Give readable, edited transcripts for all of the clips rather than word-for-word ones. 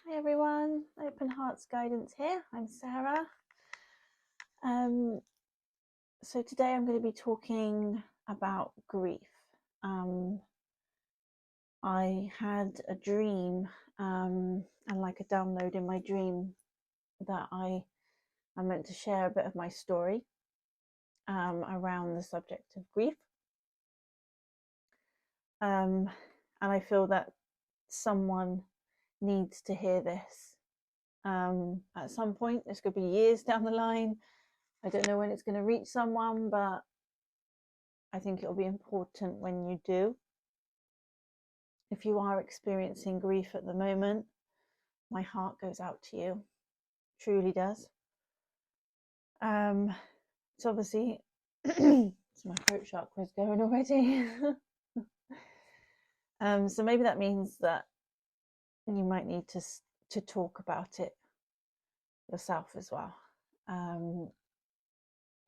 Hi everyone, Open Hearts Guidance here. I'm Sarah. So today I'm going to be talking about grief. I had a dream and like a download in my dream that I meant to share a bit of my story around the subject of grief. And I feel that someone needs to hear this at some point. This could be years down the line. I don't know when it's going to reach someone, but I think it'll be important when you do. If you are experiencing grief at the moment, my heart goes out to you. Truly does. It's obviously it's my throat chakra's going already. So maybe that means that you might need to talk about it yourself as well.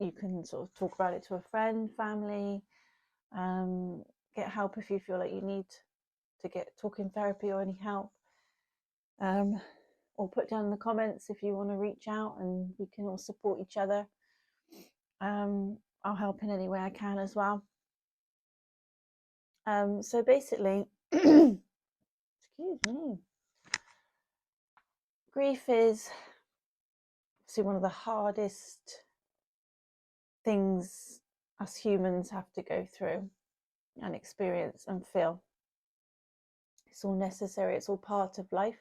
You can sort of talk about it to a friend, family, get help if you feel like you need to get talking therapy or any help, or put down in the comments if you want to reach out and we can all support each other. I'll help in any way I can as well. So basically, excuse me, grief is obviously one of the hardest things us humans have to go through and experience and feel. It's all necessary, it's all part of life.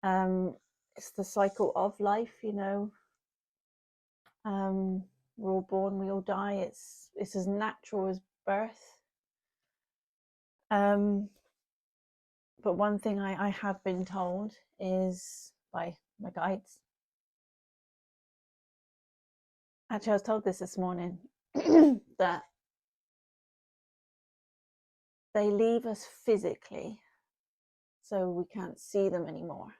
It's the cycle of life, you know. We're all born, we all die. It's as natural as birth. But one thing I have been told is by my guides. Actually, I was told this morning that they leave us physically so we can't see them anymore,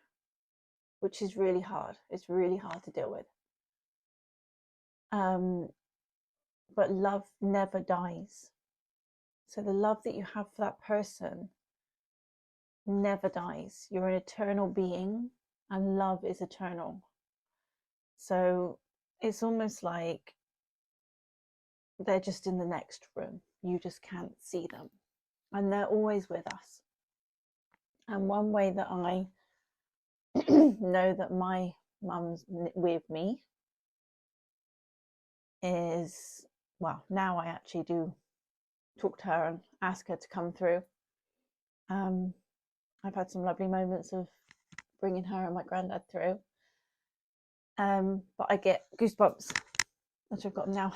which is really hard. It's really hard to deal with. But love never dies. So the love that you have for that person never dies. You're an eternal being and love is eternal. So it's almost like they're just in the next room. You just can't see them. And they're always with us. And one way that I know that my mum's with me is, well, now I actually do talk to her and ask her to come through. I've had some lovely moments of bringing her and my granddad through. But I get goosebumps, which I've got them now.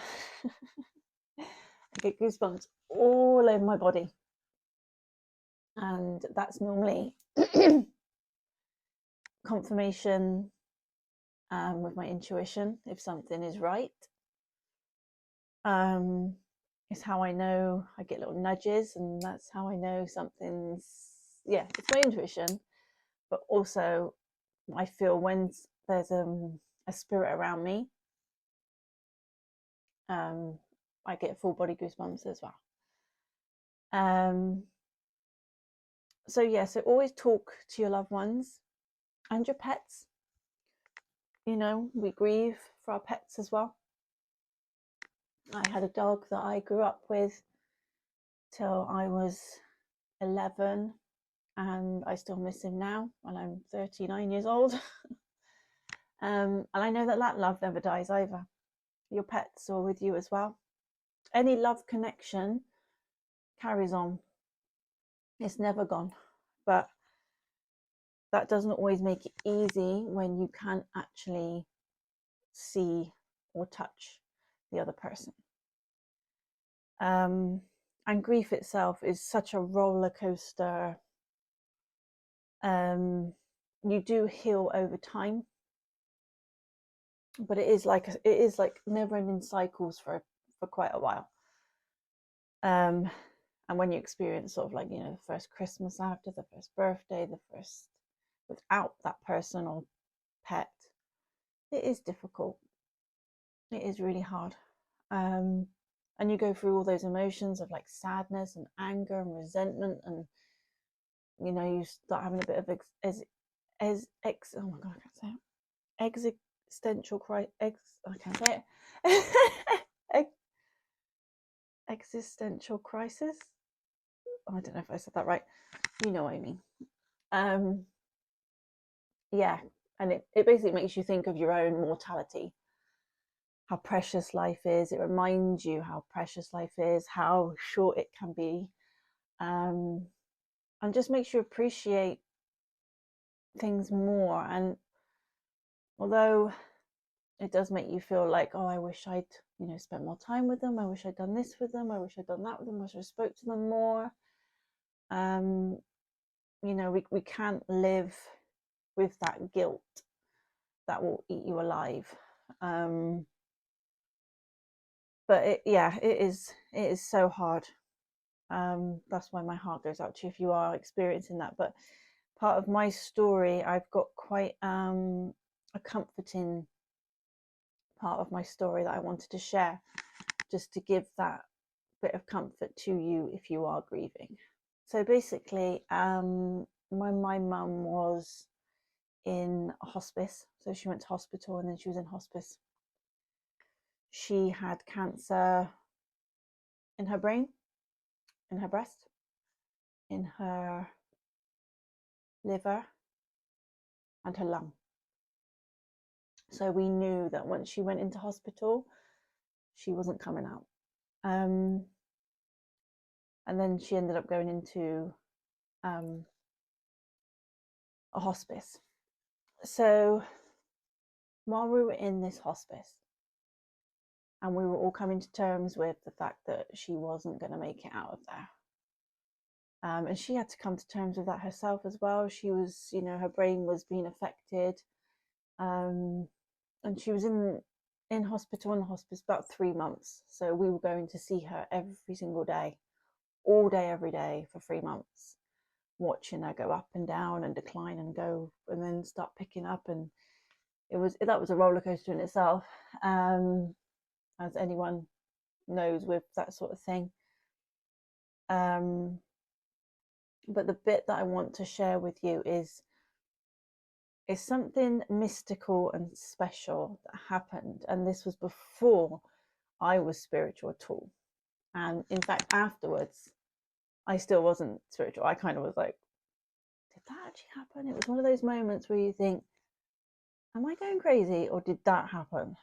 I get goosebumps all over my body. And that's normally confirmation with my intuition if something is right. It's how I know. I get little nudges, and that's how I know something's, yeah, it's my intuition. But also I feel when there's a spirit around me, I get full body goosebumps as well. So yeah, so always talk to your loved ones and your pets. You know, we grieve for our pets as well. I had a dog that I grew up with till I was 11, and I still miss him now when I'm 39 years old. And I know that love never dies either. Your pets are with you as well. Any love connection carries on. It's never gone. But that doesn't always make it easy when you can't actually see or touch the other person. And grief itself is such a roller coaster. You do heal over time, but it is like never-ending cycles for quite a while. And when you experience sort of like, you know, the first Christmas after, the first birthday, the first without that person or pet, it is difficult. It is really hard. And you go through all those emotions of like sadness and anger and resentment, and you know, you start having a bit of oh my god, I can't say it. Existential crisis. I can't say it. Existential crisis. I don't know if I said that right. You know what I mean. Yeah, and it basically makes you think of your own mortality, how precious life is. It reminds you how precious life is, how short it can be, and just makes you appreciate things more. And although it does make you feel like, oh, I wish I'd, spent more time with them. I wish I'd done this with them. I wish I'd done that with them. I wish I spoke to them more. We can't live with that guilt that will eat you alive. But it is so hard. That's why my heart goes out to you if you are experiencing that. But part of my story, I've got quite a comforting part of my story that I wanted to share, just to give that bit of comfort to you if you are grieving. So basically, when my mum was in a hospice, so she went to hospital and then she was in hospice, she had cancer in her brain, in her breast, in her liver, and her lung. So we knew that once she went into hospital, she wasn't coming out. And then she ended up going into a hospice. So while we were in this hospice, and we were all coming to terms with the fact that she wasn't going to make it out of there. And she had to come to terms with that herself as well. She was, her brain was being affected. And she was in hospital, in the hospice, about 3 months. So we were going to see her every single day, all day, every day for 3 months, watching her go up and down and decline and go and then start picking up. And that was a roller coaster in itself, as anyone knows with that sort of thing. But the bit that I want to share with you is something mystical and special that happened. And this was before I was spiritual at all. And in fact, afterwards, I still wasn't spiritual. I kind of was like, did that actually happen? It was one of those moments where you think, am I going crazy or did that happen?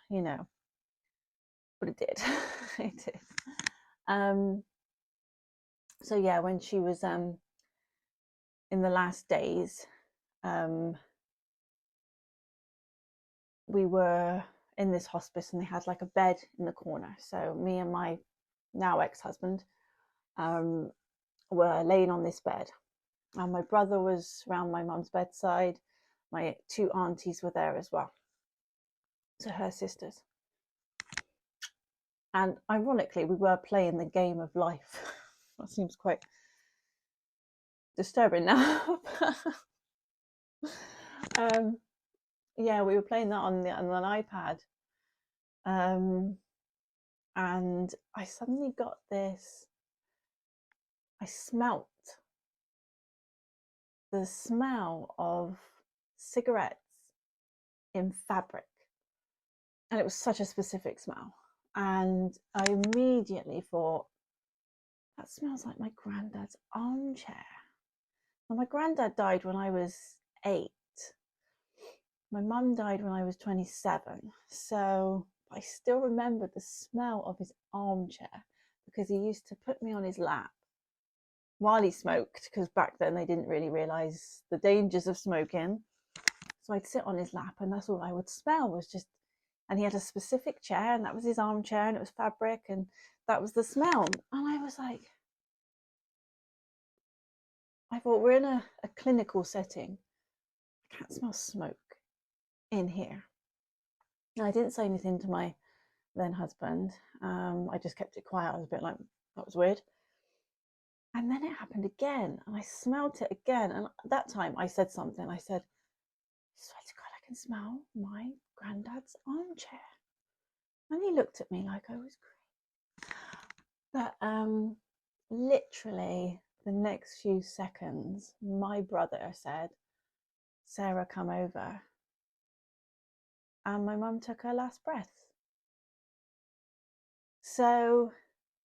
But it did. It did. So yeah, when she was in the last days, we were in this hospice and they had like a bed in the corner. So me and my now ex-husband were laying on this bed, and my brother was around my mum's bedside. My 2 aunties were there as well, so her sisters. And ironically, we were playing the game of life. That seems quite disturbing now. Yeah, we were playing that on an iPad. And I suddenly got this, I smelt the smell of cigarettes in fabric. And it was such a specific smell. And I immediately thought, that smells like my granddad's armchair. Well, my granddad died when I was 8. My mum died when I was 27. So I still remember the smell of his armchair, because he used to put me on his lap while he smoked, because back then they didn't really realise the dangers of smoking. So I'd sit on his lap and that's all I would smell was just, and he had a specific chair and that was his armchair and it was fabric and that was the smell. And I was like, I thought, we're in a clinical setting. I can't smell smoke in here. And I didn't say anything to my then husband. I just kept it quiet. I was a bit like, that was weird. And then it happened again and I smelled it again. And at that time I said something. I said, I swear to God, I can smell my granddad's armchair. And he looked at me like I was crazy. But literally the next few seconds, my brother said, Sarah come over and my mum took her last breath. So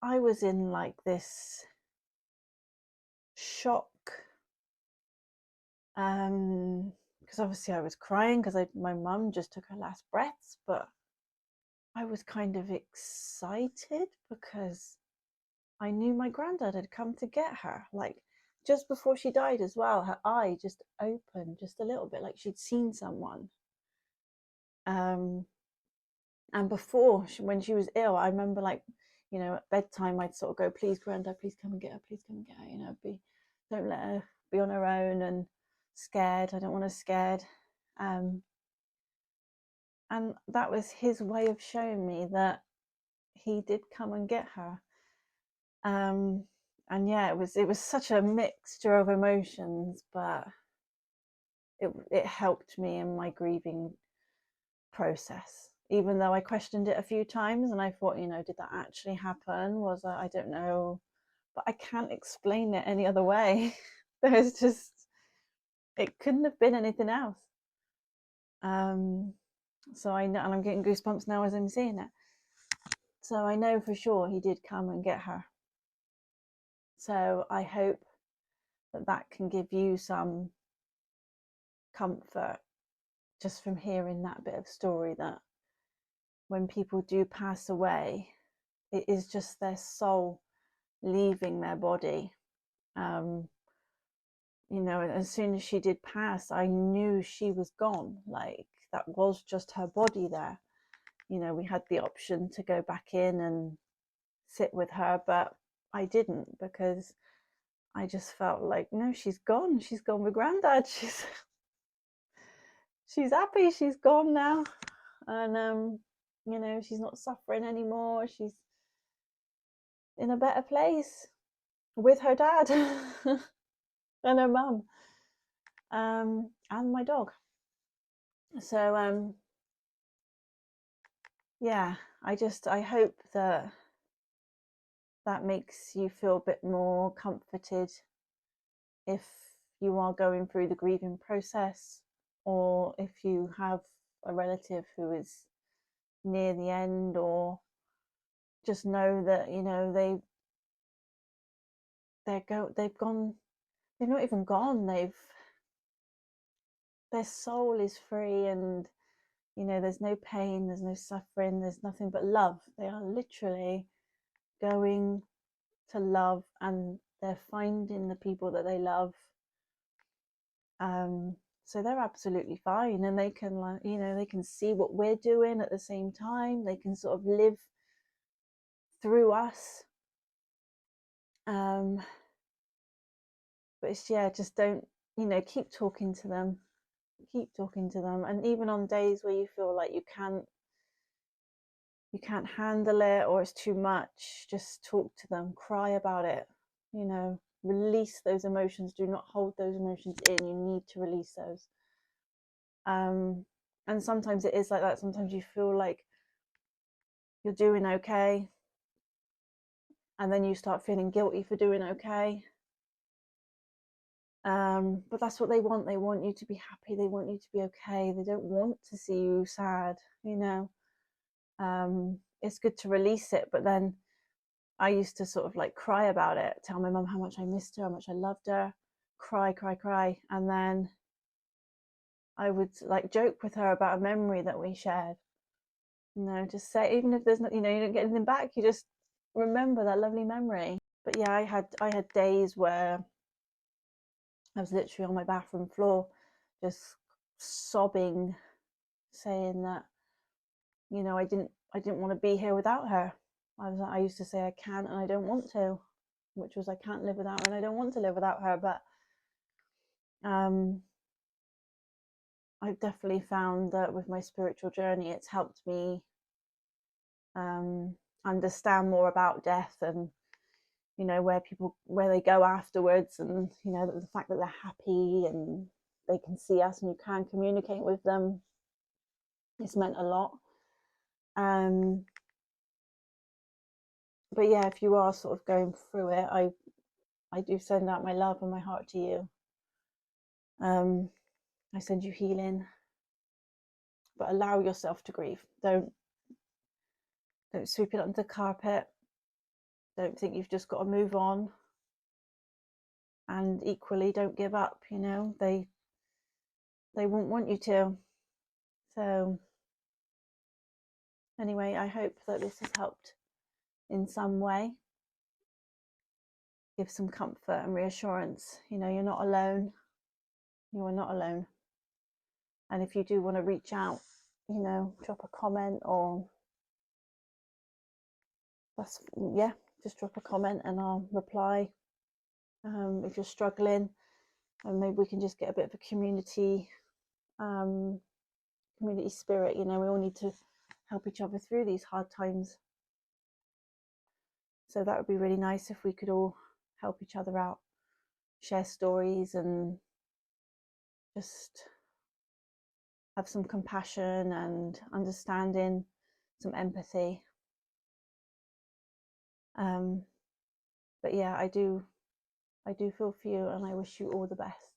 I was in like this shock, because obviously I was crying because my mum just took her last breaths, but I was kind of excited because I knew my granddad had come to get her. Like just before she died as well, her eye just opened just a little bit, like she'd seen someone. And before, when she was ill, I remember, like, you know, at bedtime I'd sort of go, please granddad, please come and get her, please come and get her, you know, don't let her be on her own and scared. I don't want her scared. And that was his way of showing me that he did come and get her. And yeah, it was such a mixture of emotions, but it helped me in my grieving process, even though I questioned it a few times and I thought, you know, did that actually happen? Was I don't know, but I can't explain it any other way. There's just, it couldn't have been anything else. So I know, and I'm getting goosebumps now as I'm seeing it. So I know for sure he did come and get her. So I hope that can give you some comfort just from hearing that bit of story, that when people do pass away, it is just their soul leaving their body. You know, as soon as she did pass, I knew she was gone. Like, that was just her body there. You know, we had the option to go back in and sit with her, but I didn't, because I just felt like, no, she's gone. She's gone with granddad. She's happy. She's gone now. And, you know, she's not suffering anymore. She's in a better place with her dad and her mum, and my dog. So yeah, I hope that makes you feel a bit more comforted if you are going through the grieving process, or if you have a relative who is near the end, or just know that, you know, they've gone, they've not even gone, their soul is free, and, you know, there's no pain, there's no suffering, there's nothing but love. They are literally going to love, and they're finding the people that they love. So they're absolutely fine, and they can, like, you know, they can see what we're doing at the same time. They can sort of live through us. But it's, yeah, just don't, you know, keep talking to them, and even on days where you feel like you can't handle it, or it's too much, just talk to them, cry about it, you know, release those emotions. Do not hold those emotions in. You need to release those. And sometimes it is like that. Sometimes you feel like you're doing okay, and then you start feeling guilty for doing okay. But that's what they want. They want you to be happy. They want you to be okay. They don't want to see you sad, you know. It's good to release it, but then I used to sort of like cry about it, tell my mum how much I missed her, how much I loved her, cry, and then I would like joke with her about a memory that we shared. You know, just say, even if there's not, you know, you don't get anything back, you just remember that lovely memory. But yeah, I had days where I was literally on my bathroom floor, just sobbing, saying that, you know, I didn't want to be here without her. I used to say I can't and I don't want to, which was I can't live without her and I don't want to live without her. But I've definitely found that with my spiritual journey, it's helped me understand more about death, and, you know, where they go afterwards, and, you know, the fact that they're happy and they can see us and you can communicate with them. It's meant a lot. But yeah, if you are sort of going through it, I do send out my love and my heart to you. I send you healing, but allow yourself to grieve. Don't sweep it under the carpet. Don't think you've just got to move on. And equally, don't give up. You know, they won't want you to. So anyway, I hope that this has helped in some way. Give some comfort and reassurance. You know, you're not alone. You are not alone. And if you do want to reach out, you know, drop a comment, or just drop a comment and I'll reply. If you're struggling, and maybe we can just get a bit of a community spirit. You know, we all need to help each other through these hard times. So that would be really nice if we could all help each other out, share stories, and just have some compassion and understanding, some empathy. But yeah, I do feel for you, and I wish you all the best.